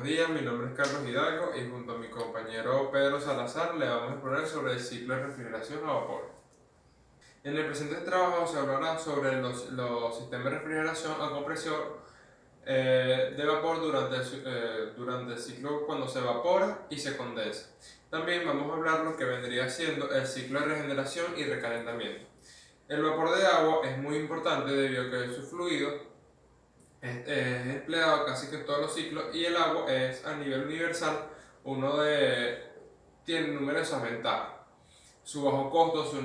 Buenos días, mi nombre es Carlos Hidalgo y junto a mi compañero Pedro Salazar le vamos a exponer sobre el ciclo de refrigeración a vapor. En el presente trabajo se hablará sobre los sistemas de refrigeración a compresión de vapor durante el ciclo cuando se evapora y se condensa. También vamos a hablar lo que vendría siendo el ciclo de regeneración y recalentamiento. El vapor de agua es muy importante debido a que su fluido es empleado casi que en todos los ciclos y el agua es a nivel universal tiene numerosas ventajas. Su bajo costo, su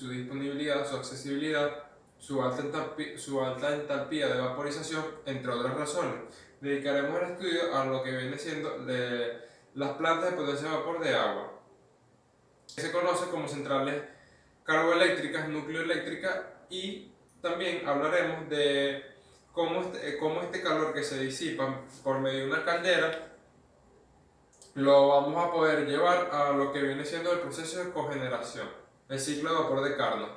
disponibilidad, su accesibilidad, su alta entalpía de vaporización, entre otras razones. Dedicaremos el estudio a lo que viene siendo de las plantas de potencia de vapor de agua, que se conoce como centrales carboeléctricas, nucleoeléctricas, y también hablaremos de cómo este calor que se disipa por medio de una caldera lo vamos a poder llevar a lo que viene siendo el proceso de cogeneración, el ciclo de vapor de Carnot.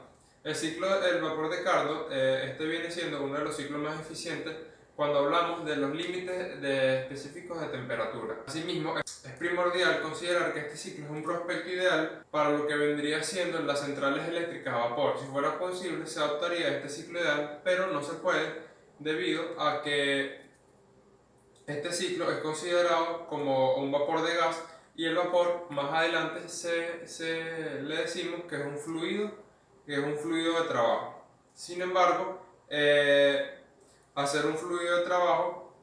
El ciclo del vapor de Carnot viene siendo uno de los ciclos más eficientes cuando hablamos de los límites específicos de temperatura. Asimismo, es primordial considerar que este ciclo es un prospecto ideal para lo que vendría siendo en las centrales eléctricas a vapor. Si fuera posible, se adoptaría este ciclo ideal, pero no se puede debido a que este ciclo es considerado como un vapor de gas y el vapor más adelante le decimos que es un fluido, de trabajo. Sin embargo, al ser un fluido de trabajo,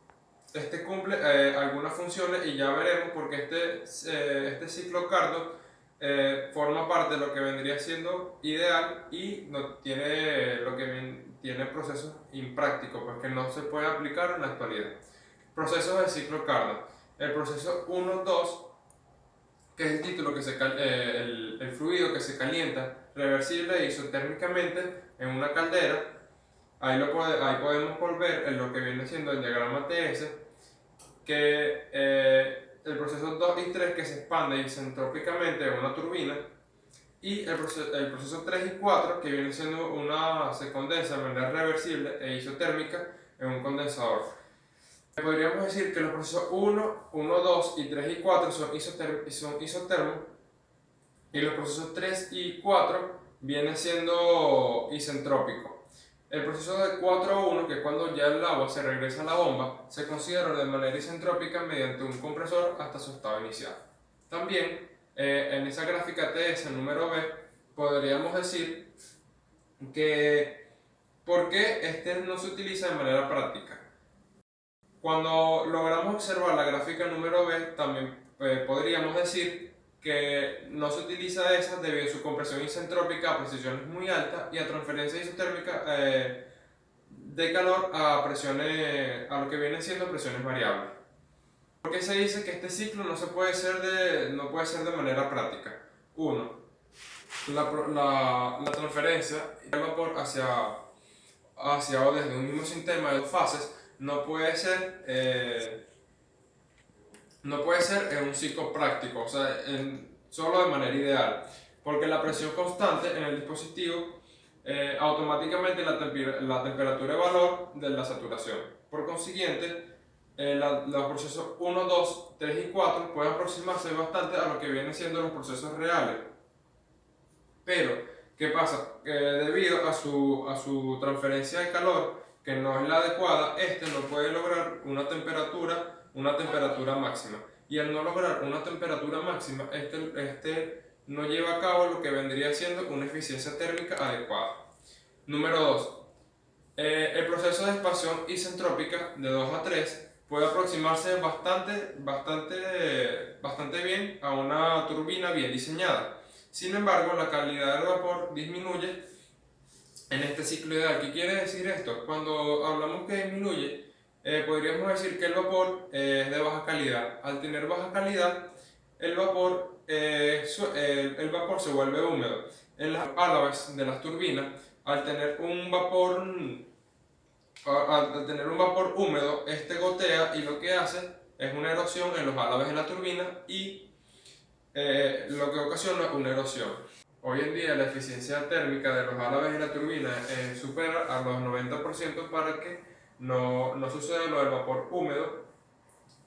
este cumple algunas funciones y ya veremos porque este ciclo Carnot forma parte de lo que vendría siendo ideal y no tiene tiene procesos imprácticos, pues que no se puede aplicar en la actualidad. Procesos del ciclo Carnot. El proceso 1-2, que es el título el fluido que se calienta reversible e isotérmicamente en una caldera. Ahí podemos volver en lo que viene siendo el diagrama TS, que el proceso 2 y 3 que se expande isentrópicamente en una turbina, y el proceso 3 y 4 que viene siendo se condensa de manera reversible e isotérmica en un condensador. Podríamos decir que los procesos 1, 2 y 3 y 4 son isotermos y los procesos 3 y 4 vienen siendo isentrópicos. El proceso de 4 a 1, que es cuando ya el agua se regresa a la bomba, se considera de manera isentrópica mediante un compresor hasta su estado inicial. También en esa gráfica TS número B podríamos decir que ¿por qué este no se utiliza de manera práctica? Cuando logramos observar la gráfica número B, también podríamos decir que no se utiliza esa debido a su compresión isentrópica a precisiones muy altas y a transferencia isotérmica de calor a lo que vienen siendo presiones variables. ¿Por qué se dice que este ciclo no puede ser de manera práctica? 1. La transferencia del vapor hacia o desde un mismo sistema de dos fases no puede ser en un ciclo práctico, o sea, solo de manera ideal, porque la presión constante en el dispositivo automáticamente la temperatura de valor de la saturación. Por consiguiente, los procesos 1, 2, 3 y 4 pueden aproximarse bastante a lo que vienen siendo los procesos reales. Pero, ¿qué pasa? Debido a su transferencia de calor, que no es la adecuada, no puede lograr una temperatura máxima. Y al no lograr una temperatura máxima, no lleva a cabo lo que vendría siendo una eficiencia térmica adecuada. Número 2. El proceso de expansión isentrópica de 2 a 3 puede aproximarse bastante bien a una turbina bien diseñada. Sin embargo, la calidad del vapor disminuye en este ciclo ideal. ¿Qué quiere decir esto? Cuando hablamos que disminuye, podríamos decir que el vapor es de baja calidad. Al tener baja calidad, el vapor se vuelve húmedo. En las álabes de las turbinas, al tener un vapor húmedo, gotea y lo que hace es una erosión en los álabes de la turbina y lo que ocasiona una erosión. Hoy en día la eficiencia térmica de los álabes de la turbina supera a los 90% para que no suceda lo del vapor húmedo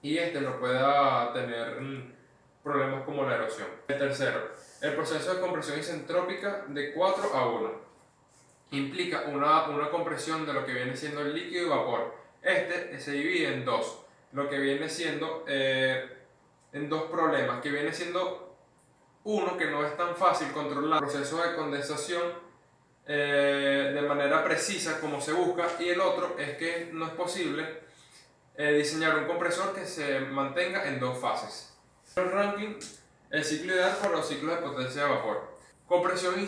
y este no pueda tener problemas como la erosión. El tercero, el proceso de compresión isentrópica de 4 a 1 implica una compresión de lo que viene siendo el líquido y vapor. Este se divide en dos, lo que viene siendo en dos problemas, que viene siendo uno que no es tan fácil controlar el proceso de condensación de manera precisa como se busca, y el otro es que no es posible diseñar un compresor que se mantenga en dos fases. El Rankine, el ciclo ideal para los ciclos de potencia de vapor. Compresión y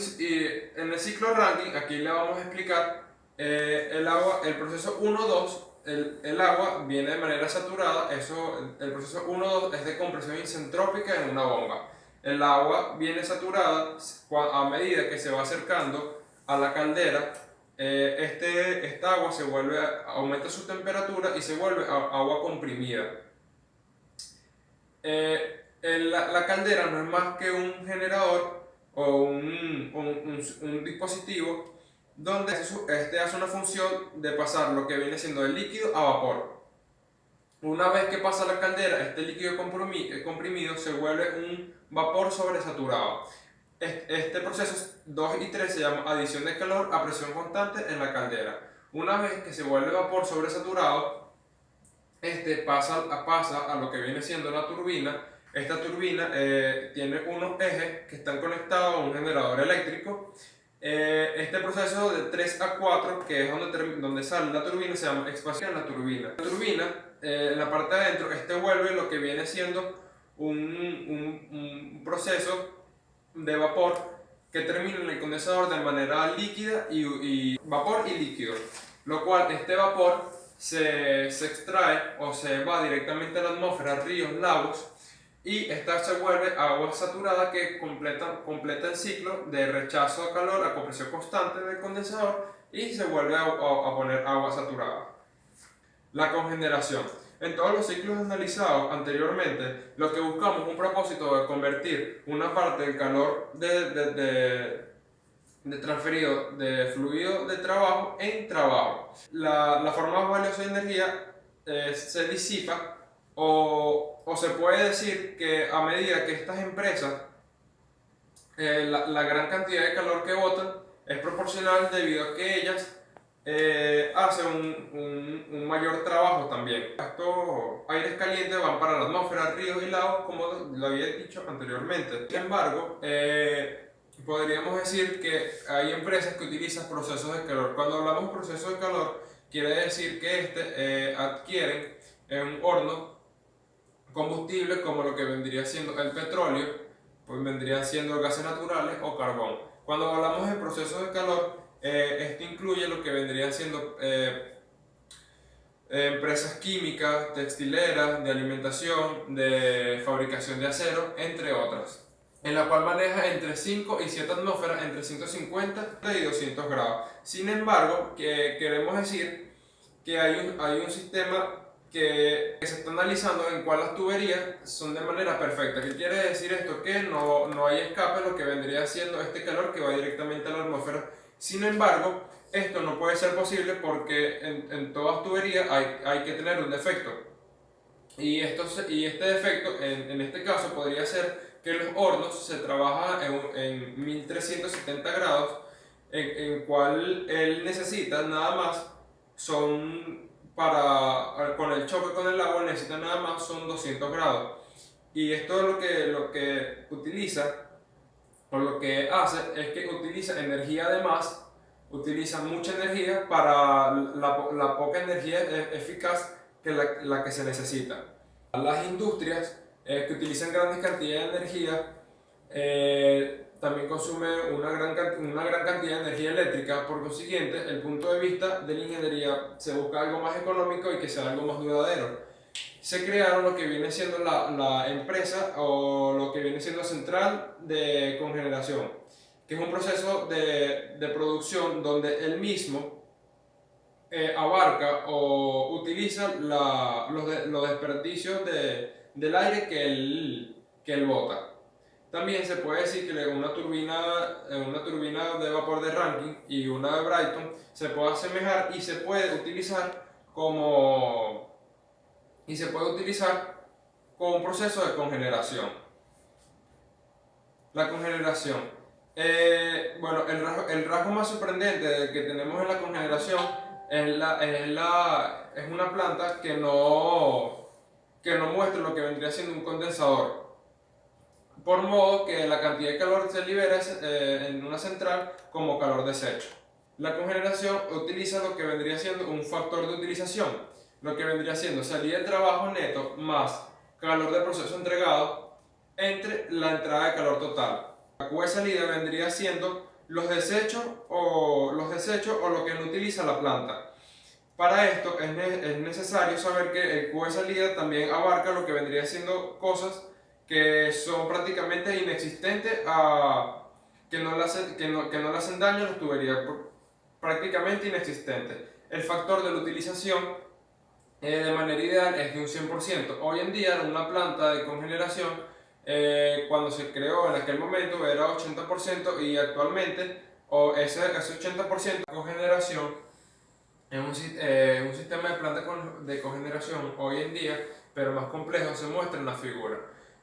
en el ciclo Rankine, aquí le vamos a explicar el proceso 1-2. El agua viene de manera saturada, el proceso 1-2 es de compresión isentrópica en una bomba. El agua viene saturada a medida que se va acercando a la caldera. Esta agua aumenta su temperatura y se vuelve agua comprimida. La caldera no es más que un generador o un dispositivo donde hace una función de pasar lo que viene siendo el líquido a vapor. Una vez que pasa la caldera, este líquido comprimido se vuelve un vapor sobresaturado. Este proceso 2 y 3 se llama adición de calor a presión constante en la caldera. Una vez que se vuelve vapor sobresaturado, pasa a lo que viene siendo la turbina. Esta turbina tiene unos ejes que están conectados a un generador eléctrico. Este proceso de 3 a 4, que es donde sale la turbina, se llama expansión de la turbina. La turbina, en la parte de adentro, vuelve lo que viene siendo un proceso de vapor que termina en el condensador de manera líquida y vapor y líquido, lo cual este vapor se extrae o se va directamente a la atmósfera, ríos, lagos, y esta se vuelve agua saturada que completa el ciclo de rechazo a calor a compresión constante del condensador y se vuelve a poner agua saturada. La cogeneración. En todos los ciclos analizados anteriormente, lo que buscamos es un propósito de convertir una parte del calor de transferido de fluido de trabajo en trabajo. La forma más valiosa de energía se disipa o se puede decir que a medida que estas empresas, la gran cantidad de calor que botan es proporcional debido a que ellas hace un mayor trabajo también. Estos aires calientes van para la atmósfera, ríos y lagos, como lo había dicho anteriormente. Sin embargo, podríamos decir que hay empresas que utilizan procesos de calor. Cuando hablamos de procesos de calor, quiere decir que adquieren en un horno combustible como lo que vendría siendo el petróleo, pues vendrían siendo gases naturales o carbón. Cuando hablamos de procesos de calor, esto incluye lo que vendrían siendo empresas químicas, textileras, de alimentación, de fabricación de acero, entre otras, en la cual maneja entre 5 y 7 atmósferas, entre 150 y 200 grados. Sin embargo, queremos decir que hay un sistema que se está analizando en cual las tuberías son de manera perfecta. ¿Qué quiere decir esto? Que no hay escape, lo que vendría siendo este calor que va directamente a la atmósfera. Sin embargo, esto no puede ser posible porque en todas tuberías hay que tener un defecto. Y este defecto, en este caso, podría ser que los hornos se trabaja en 1370 grados, en cual él necesita nada más, con el choque con el agua necesita nada más son 200 grados. Y esto lo que utiliza, o lo que hace, es que utiliza energía de más, utiliza mucha energía para la poca energía eficaz que la que se necesita. Las industrias que utilizan grandes cantidades de energía también consumen una gran cantidad de energía eléctrica. Por consiguiente, el punto de vista de la ingeniería se busca algo más económico y que sea algo más duradero. Se crearon lo que viene siendo la empresa o lo que viene siendo central de cogeneración, que es un proceso de producción donde él mismo abarca o utiliza los desperdicios del aire que él bota. También se puede decir que una turbina de vapor de Rankine y una de Brayton se puede asemejar y se puede utilizar como y se puede utilizar con un proceso de cogeneración. La cogeneración. Bueno, el rasgo más sorprendente que tenemos en la cogeneración es una planta que no muestra lo que vendría siendo un condensador, por modo que la cantidad de calor se libera en una central como calor desecho. La cogeneración utiliza lo que vendría siendo un factor de utilización, lo que vendría siendo salida de trabajo neto más calor de proceso entregado entre la entrada de calor total. La cuba de salida vendría siendo los desechos o lo que no utiliza la planta. Para esto es necesario saber que el cubo de salida también abarca lo que vendría siendo cosas que son prácticamente inexistentes, que no le hacen daño a las tuberías, prácticamente inexistentes. El factor de la utilización de manera ideal es de un 100%. Hoy en día una planta de cogeneración, cuando se creó en aquel momento era 80%, y actualmente ese 80% de cogeneración es un sistema de planta de cogeneración hoy en día, pero más complejo, se muestra en la figura,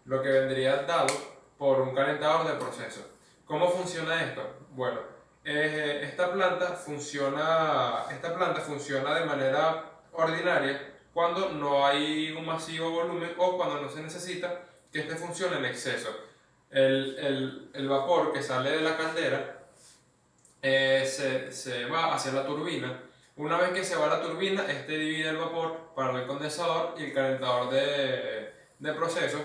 lo que vendría dado por un calentador de proceso. ¿Cómo funciona esto? Bueno, esta planta funciona de manera ordinaria cuando no hay un masivo volumen o cuando no se necesita que este funcione en exceso. El vapor que sale de la caldera se va hacia la turbina. Una vez que se va a la turbina, este divide el vapor para el condensador y el calentador de proceso.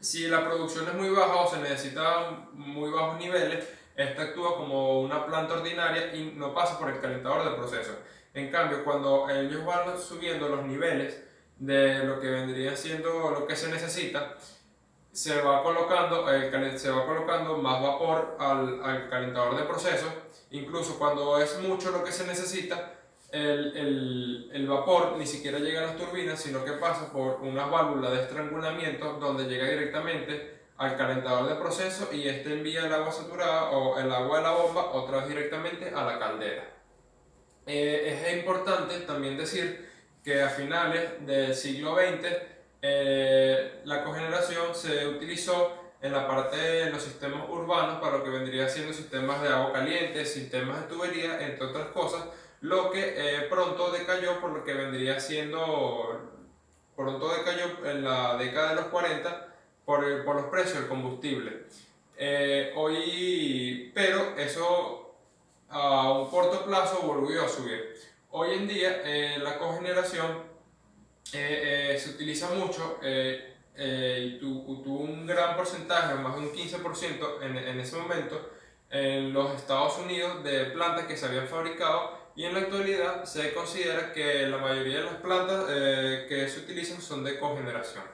Si la producción es muy baja o se necesitan muy bajos niveles, esta actúa como una planta ordinaria y no pasa por el calentador de proceso. En cambio, cuando ellos van subiendo los niveles de lo que vendría siendo lo que se necesita, se va colocando más vapor al calentador de proceso. Incluso cuando es mucho lo que se necesita, el vapor ni siquiera llega a las turbinas, sino que pasa por una válvula de estrangulamiento donde llega directamente al calentador de proceso, y este envía el agua saturada o el agua de la bomba otra vez directamente a la caldera. Es importante también decir que a finales del siglo XX la cogeneración se utilizó en la parte de los sistemas urbanos para lo que vendría siendo sistemas de agua caliente, sistemas de tubería, entre otras cosas, lo que pronto decayó por lo que vendría siendo, pronto decayó en la década de los 40 por los precios del combustible. Pero eso a un corto plazo volvió a subir. Hoy en día la cogeneración se utiliza mucho y tuvo un gran porcentaje, más de un 15% en ese momento, en los Estados Unidos, de plantas que se habían fabricado, y en la actualidad se considera que la mayoría de las plantas que se utilizan son de cogeneración.